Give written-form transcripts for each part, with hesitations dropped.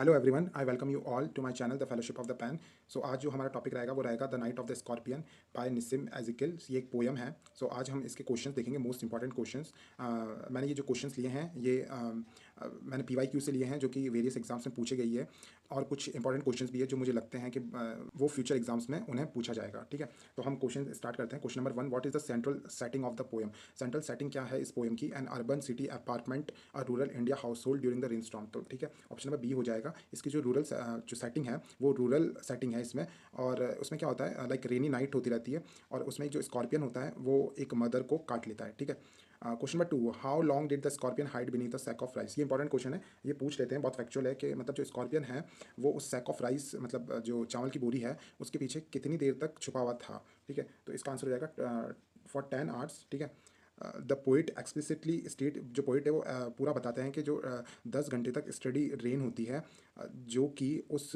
Hello everyone, I welcome you all to my channel the fellowship of the pen. So आज जो हमारा topic रहेगा वो रहेगा the night of the scorpion by Nissim Ezekiel. ये एक पोयम है। सो आज हम इसके क्वेश्चंस देखेंगे, मोस्ट इंपॉर्टेंट क्वेश्चंस। मैंने ये जो क्वेश्चंस लिए हैं ये मैंने PYQ से लिए हैं, जो कि वेरियस एग्जाम्स में पूछे गई है। और कुछ इंपॉर्टेंट क्वेश्चंस भी है जो मुझे लगते हैं कि वो फ्यूचर एग्जाम्स में उन्हें पूछा जाएगा। ठीक है, तो हम क्वेश्चन स्टार्ट करते हैं। Question number 1, what is the central setting of the poem? Central setting क्या है इस पोयम की? N urban city apartment a rural India house hold during the rain storm. तो ठीक है, ऑप्शन नंबर बी हो जाएगा। इसकी जो जो सेटिंग है वो रूरल सेटिंग है इसमें। और उसमें क्या होता है, लाइक रेनी नाइट होती रहती है और उसमें जो स्कॉर्पियन होता है वो एक मदर को काट लेता है। ठीक है, question number 2, how long did the scorpion hide beneath the sack of rice? ये इंपॉर्टेंट क्वेश्चन है, ये पूछ लेते हैं, बहुत फैक्चुअल है कि मतलब जो स्कॉर्पियन है वो उस सैक ऑफ राइस, मतलब जो चावल की बोरी है उसके पीछे कितनी देर तक छुपा हुआ था। ठीक है, तो इसका आंसर हो जाएगा फॉर 10 आवर्स। ठीक है, द पोइट एक्सप्लिसिटली स्टेट, जो पोइट है वो पूरा बताते हैं कि जो 10 घंटे तक स्टडी रेन होती है, जो कि उस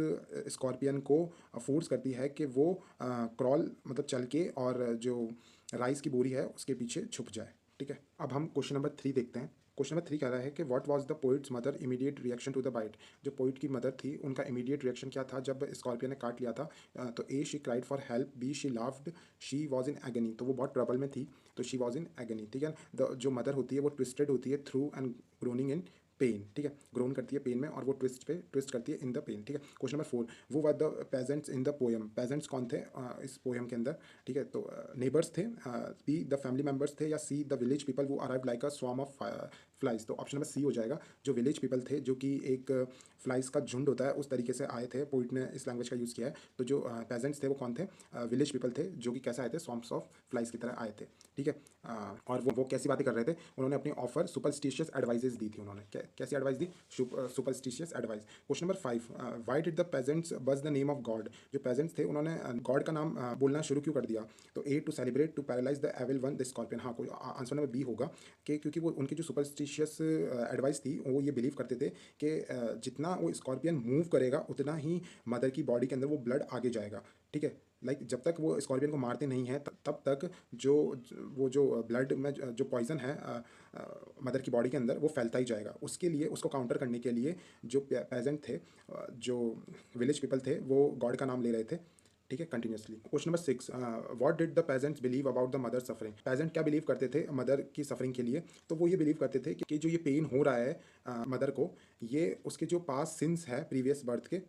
स्कॉर्पियन को फोर्स करती है कि वो क्रॉल मतलब चल के और जो राइस की बोरी है उसके पीछे छुप जाए। ठीक है, अब हम क्वेश्चन नंबर 3 देखते हैं। क्वेश्चन नंबर 3 कह रहा है कि what was the poet's mother immediate reaction to the bite? जो पोइट की मदर थी उनका इमीडिएट रिएक्शन क्या था जब स्कॉर्पियन ने काट लिया था? तो A, she cried for help, B, she laughed, she was in agony. तो वो बहुत ट्रबल में थी, तो शी वॉज इन एगनी। ठीक है, जो मदर होती है वो ट्विस्टेड होती है through and groaning in pen. ठीक है, ग्रोन करती है पेन में और वो ट्विस्ट करती है इन द पेन। ठीक है, क्वेश्चन नंबर 4, वो were the pageants in the poem? Pageants कौन थे इस पोयम के अंदर? ठीक है, तो नेबर्स थे, बी द फैमिली मेंबर्स थे, या सी द विलेज पीपल वो arrive like a swarm of flies. तो ऑप्शन नंबर सी हो जाएगा, जो विलेज पीपल थे, जो कि एक फ्लाइज का झुंड होता है उस तरीके से आए थे। पोइट ने इस लैंग्वेज का यूज़ किया है। तो जो पेजेंट्स थे वो कौन थे? विलेज पीपल थे, जो कि कैसे आए थे? स्वॉर्म्स ऑफ फ्लाइज की तरह आए थे। ठीक है, और वो कैसी बातें कर रहे थे? उन्होंने अपनी ऑफर सुपरस्टिशियस एडवाइजेस दी थी। उन्होंने कैसी advice the? Superstitious advice. Question number 5, why did the pageants बज द नेम ऑफ गॉड? जो पेजेंट्स थे उन्होंने गॉड का नाम बोलना शुरू क्यों कर दिया? तो A, to celebrate, to paralyze the evil one the scorpion. हाँ, कोई आंसर नंबर बी होगा कि क्योंकि वो उनकी जो सुपरस्टिशियस एडवाइस थी वो ये बिलीव करते थे कि जितना वो स्कॉर्पियन मूव करेगा उतना ही मदर की बॉडी के अंदर वो ब्लड आगे जाएगा। ठीक है, लाइक जब तक वो स्कॉर्पियन को मारते नहीं हैं तब तक जो वो जो ब्लड में जो पॉइजन है मदर की बॉडी के अंदर वो फैलता ही जाएगा। उसके लिए, उसको काउंटर करने के लिए जो पेजेंट थे, जो विलेज पीपल थे, वो गॉड का नाम ले रहे थे। ठीक है, continuously. Question number 6, what did the peasants believe about the mother suffering? Peasant क्या बिलीव करते थे मदर की सफरिंग के लिए? तो वो ये बिलीव करते थे कि जो ये पेन हो रहा है मदर को, ये उसके जो पास सिंस है प्रीवियस बर्थ के,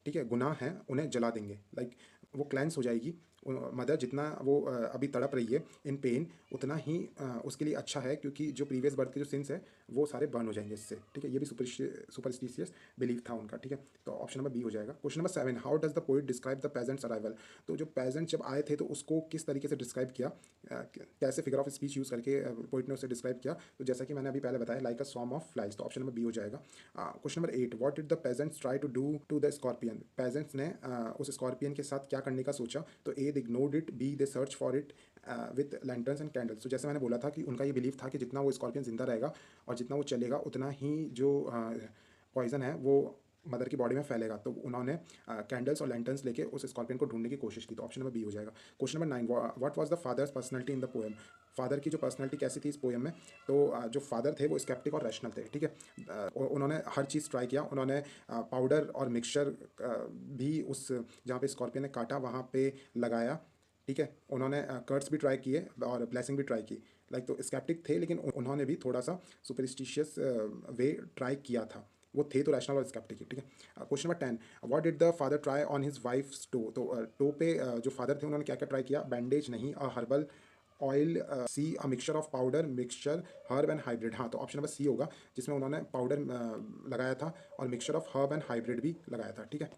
ठीक है, गुनाह हैं, उन्हें जला देंगे। लाइक वो क्लेंस हो जाएगी। मदर जितना वो अभी तड़प रही है इन पेन, उतना ही उसके लिए अच्छा है, क्योंकि जो प्रीवियस बर्थ के जो सिंस है वो सारे बर्न हो जाएंगे इससे। ठीक है, ये भी सुपरस्टिशियस बिलीव था उनका। ठीक है, तो ऑप्शन नंबर बी हो जाएगा। Question number 7, how does the poet describe the pageants arrival? तो जो पेजेंट जब आए थे तो उसको किस तरीके से डिस्क्राइब किया, कैसे फिगर ऑफ स्पीच यूज़ करके पोइट ने उसे डिस्क्राइब किया? तो जैसा कि मैंने अभी पहले बताया, like a swarm of flies. तो ऑप्शन नंबर बी हो जाएगा। Question number 8, what did the peasants try to do to the scorpion? Peasants ने उस स्कॉर्पियन के साथ क्या करने का सोचा? तो A, they ignored it, B, they search for it with lanterns and candles. तो जैसे मैंने बोला था कि उनका ये बिलीव था कि जितना वो स्कॉर्पियन जिंदा रहेगा और जितना वो चलेगा उतना ही जो पॉइजन है वो मदर की बॉडी में फैलेगा। तो उन्होंने कैंडल्स और लैंटर्न्स लेके उस स्कॉर्पियन को ढूंढने की कोशिश की। तो ऑप्शन नंबर बी हो जाएगा। Question number 9, what was the father's personality in the poem? Father की जो पर्सनैलिटी कैसी थी इस पोएम में? तो जो फादर थे वो स्केप्टिक और रैशनल थे। ठीक है, उन्होंने हर चीज़ ट्राई किया। उन्होंने पाउडर और मिक्सचर भी उस जहाँ पे स्कॉर्पियन ने काटा वहाँ पे लगाया। ठीक है, उन्होंने कर्ट्स भी ट्राई किए और ब्लेसिंग भी ट्राई की। लाइक तो स्केप्टिक थे, लेकिन उन्होंने भी थोड़ा सा सुपरस्टिशियस वे ट्राई किया था। वो थे तो रैशनल और स्केप्टिक ही। ठीक है, question number 10, what did the father try on his wife's toe? तो टो पे जो फादर थे उन्होंने क्या क्या ट्राई किया? बैंडेज नहीं, herbal oil, C, a mixture of powder, mixture, herb and hybrid. हाँ, तो ऑप्शन नंबर सी होगा, जिसमें उन्होंने पाउडर लगाया था और mixture of herb and hybrid भी लगाया था। ठीक है,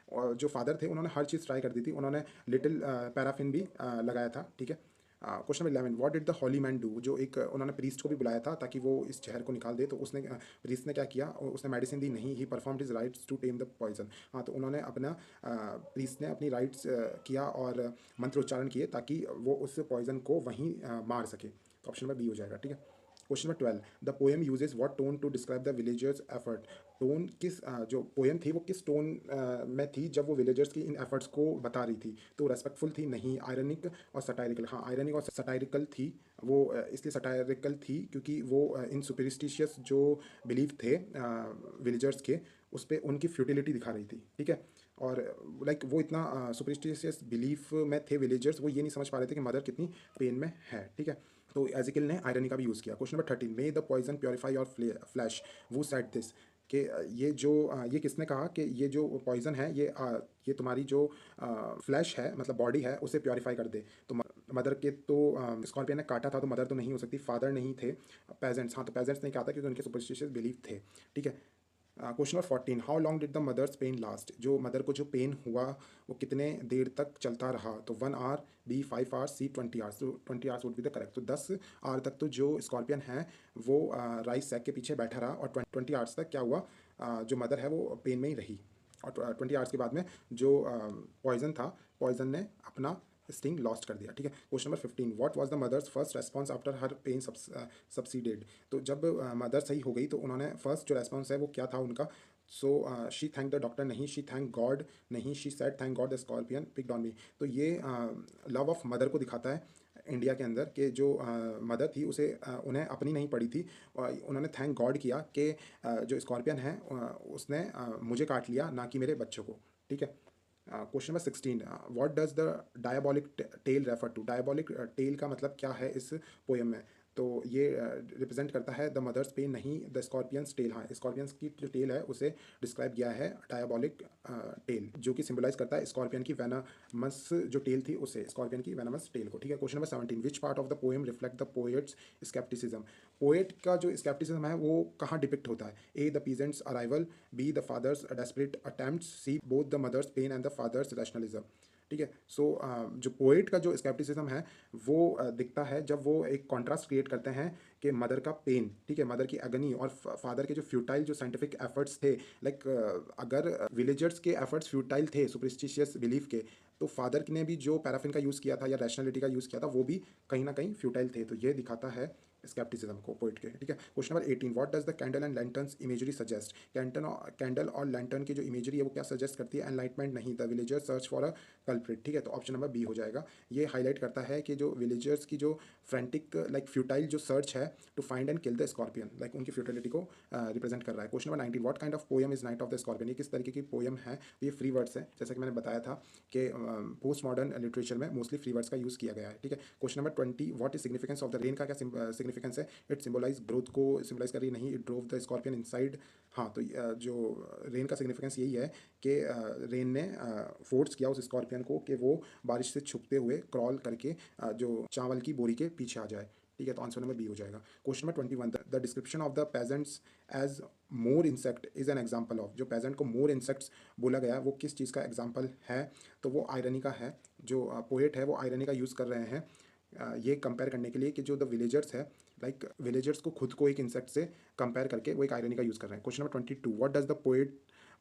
और जो फादर थे उन्होंने हर चीज़ ट्राई कर दी थी। उन्होंने लिटिल पैराफिन भी लगाया था। ठीक है, question number 11, what did the holy man do? जो एक उन्होंने प्रीस्ट को भी बुलाया था ताकि वो इस जहर को निकाल दे। तो उसने प्रीस्ट ने क्या किया? उसने मेडिसिन दी नहीं, he performed his rites to tame the poison. हाँ, तो उन्होंने अपना प्रीस्ट ने अपनी राइट्स किया और मंत्र उच्चारण किए ताकि वो उस पॉइजन को वहीं मार सके। तो ऑप्शन नंबर बी हो जाएगा। ठीक है, question number 12, the poem uses what tone to describe the villagers effort? Tone किस जो पोएम थी वो किस टोन में थी जब वो विलेजर्स की इन एफर्ट्स को बता रही थी? तो रेस्पेक्टफुल थी नहीं, आयरनिक और सटायरिकल। हाँ, आयरनिक और सटायरिकल थी वो। इसलिए सटायरिकल थी क्योंकि वो इन सुपरस्टिशियस जो बिलीव थे विलेजर्स के, उस पे उनकी फ्यूटिलिटी दिखा रही थी, ठीक है। और लाइक वो इतना सुपरस्टिशियस बिलीफ में थे विलेजर्स, वो ये नहीं समझ पा रहे थे कि मदर कितनी पेन में है, ठीक है। तो एजिकल ने आयरनी का भी यूज़ किया। Question number 13, may the poison purify your flesh, वो सेड दिस, कि ये किसने कहा कि ये जो पॉइजन है ये तुम्हारी जो फ्लैश है मतलब बॉडी है उसे प्योरीफाई कर दे। तो मदर के तो स्कॉर्पियन ने काटा था, तो मदर तो नहीं हो सकती, फादर नहीं थे, पेजेंट्स, हाँ तो पेजेंट्स ने कहा था क्योंकि उनके सुपरस्टिशियस बिलीफ थे, ठीक है। Question number 14, how long did the mother's pain last, जो मदर को जो पेन हुआ वो कितने देर तक चलता रहा। तो 1 hour, B 5 hours, C 20 hours. तो 20 hours would be the correct. तो 10 आवर तक तो जो स्कॉर्पियन है वो राइस सैक के पीछे बैठा रहा, और 20 आवर्स तक क्या हुआ, जो मदर है वो पेन में ही रही। और 20 आवर्स के बाद में जो पॉइजन था, पॉइजन ने अपना स्टिंग लॉस्ट कर दिया, ठीक है। Question number 15, what was the mother's first response after her pain subsided. तो जब मदर सही हो गई तो उन्होंने फर्स्ट जो रेस्पॉन्स है वो क्या था उनका। So she thank the doctor नहीं, शी थैंक गॉड नहीं, she said thank God the scorpion picked on me. तो ये लव ऑफ मदर को दिखाता है इंडिया के अंदर, कि जो मदर थी उसे उन्हें अपनी नहीं पड़ी थी, और उन्होंने थैंक गॉड किया कि जो स्कॉर्पियन है उसने मुझे काट लिया, ना कि मेरे बच्चों को, ठीक है। Question number 16, what does the diabolic tail refer to. Diabolic tail का मतलब क्या है इस पोएम में। तो ये रिप्रेजेंट करता है द मदर्स पेन नहीं, द स्कॉर्पियंस टेल। हाँ, स्कॉर्पियंस की जो टेल है उसे डिस्क्राइब किया है डायबॉलिक टेल, जो कि सिंबलाइज करता है स्कॉर्पियन की वेनमस जो टेल थी उसे, स्कॉर्पियन की वेनमस टेल को, ठीक है। Question number 17, which part of the poem reflect the poet's scepticism. Poet का जो स्केप्टिसिज्म है वो कहाँ डिपिक्ट होता है। A the peasants arrival, B the father's desperate attempts, C both the mother's pain and the father's rationalism, ठीक है। सो जो पोएट का जो स्केप्टिसिज्म है वो दिखता है जब वो एक कॉन्ट्रास्ट क्रिएट करते हैं कि मदर का पेन, ठीक है, मदर की एगनी, और फादर के जो फ्यूटाइल जो साइंटिफिक एफर्ट्स थे। लाइक अगर विलेजर्स के एफर्ट्स फ्यूटाइल थे सुपरस्टिशियस बिलीफ के, तो फादर ने भी जो पैराफिन का यूज़ किया था या रैशनलिटी का यूज़ किया था वो भी कहीं ना कहीं फ्यूटाइल थे। तो ये दिखाता है स्केप्टिसिज्म को पोइट के, ठीक है। Question number 18, what does the candle and lanterns imagery suggest. Candle और लैंटर्न की जो इमेजरी है वो क्या सजेस्ट करती है। एनलाइटमेंट नहीं, the villagers search for a culprit, ठीक है। तो ऑप्शन नंबर बी हो जाएगा। ये हाईलाइट करता है कि जो विलेजर्स की जो फ्रेंटिक लाइक फ्यूटाइल जो सर्च है to find and kill the scorpion, like उनकी फ्यूटिलिटी को रिप्रेजेंट कर रहा है। Question number 19, what kind of poem is Night of the Scorpion. ये किस तरीके की पोएम है। तो ये फ्री वर्ड्स है, जैसा कि मैंने बताया था कि पोस्ट मॉडर्न लिटरेचर में मोस्टली फ्री वर्ड्स का यूज़ किया गया है, ठीक है। Question number 20, what is significance of the rain का क्या सिग्निफिकेंस है। इट सिम्बलाइज ग्रोथ को सिम्बलाइज कर रही नहीं, it drove the scorpion inside. हाँ, तो जो रेन का सिग्निफिकेंस यही है कि रेन ने फोर्स किया उस स्कॉर्पियन को कि वो बारिश से छुपते हुए क्रॉल करके जो चावल की बोरी के पीछे आ जाए, ठीक है। तो आंसर नंबर बी हो जाएगा। Question number 21, the description of the peasants as more insect is an example of. जो पेजेंट को मोर इंसेक्ट्स बोला गया वो किस चीज़ का एग्जाम्पल है। तो वो आयरनी का है, जो पोएट है वो आयरनी का यूज़ कर रहे हैं ये कंपेयर करने के लिए कि जो द विलेजर्स है, लाइक विलेजर्स को खुद को एक इंसेक्ट से कंपेयर करके वो एक आयरनी का यूज़ कर रहे हैं। Question number 22,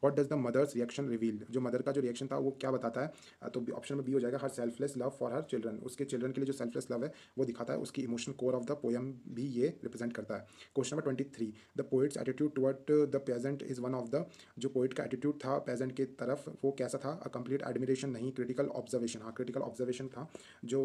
what does the mother's reaction reveal. जो मदर का जो रिएक्शन था वो क्या बताता है। तो ऑप्शन में बी हो जाएगा, her selfless love for her children. उसके चिल्ड्रन के लिए जो सेल्फलेस लव है वो दिखाता है, उसकी emotional core of the poem भी ये रिप्रेजेंट करता है। Question number 23, the poet's attitude toward the peasant is one of the. जो पोएट का एटीट्यूड था पेजेंट की तरफ वो कैसा था। अ कंप्लीट एडमिरेशन नहीं, क्रिटिकल ऑब्जर्वेशन। हाँ, क्रिटिकल ऑब्जर्वेशन था, जो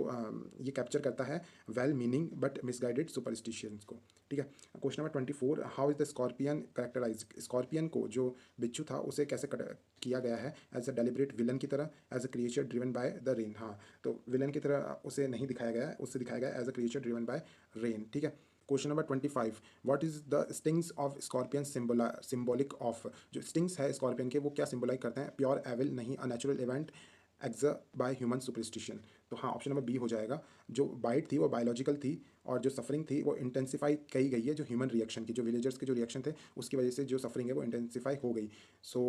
ये कैप्चर करता है well meaning but misguided superstitions को, ठीक है। Question number 24, how is the scorpion characterize. Scorpion को जो बिच्छू था उसे कैसे किया गया है। एज अ डेलिब्रेट विलन की तरह, as a creature driven by the rain. हाँ, तो विलन की तरह उसे नहीं दिखाया गया है, उसे दिखाया गया as a creature driven by rain, ठीक है। Question number 25, what is the stings of scorpion symbolic of. जो स्टिंग्स है स्कॉर्पियन के वो क्या सिंबलाइज करते हैं। प्योर एविल नहीं, a natural event exaggerated by human superstition. तो हाँ, ऑप्शन नंबर बी हो जाएगा। जो बाइट थी वो बायोलॉजिकल थी, और जो सफरिंग थी वो इंटेंसिफाई कही गई है जो ह्यूमन रिएक्शन की, जो विलेजर्स के जो रिएक्शन थे उसकी वजह से जो सफरिंग है वो इंटेंसिफाई हो गई। सो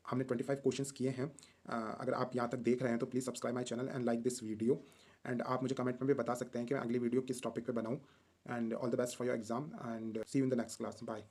हमने 25 क्वेश्चंस किए हैं। अगर आप यहाँ तक देख रहे हैं तो please subscribe my channel and like this video. And आप मुझे कमेंट में भी बता सकते हैं कि मैं अगली वीडियो किस टॉपिक पे बनाऊँ। And all the best for your exam and see you in the next class. Bye.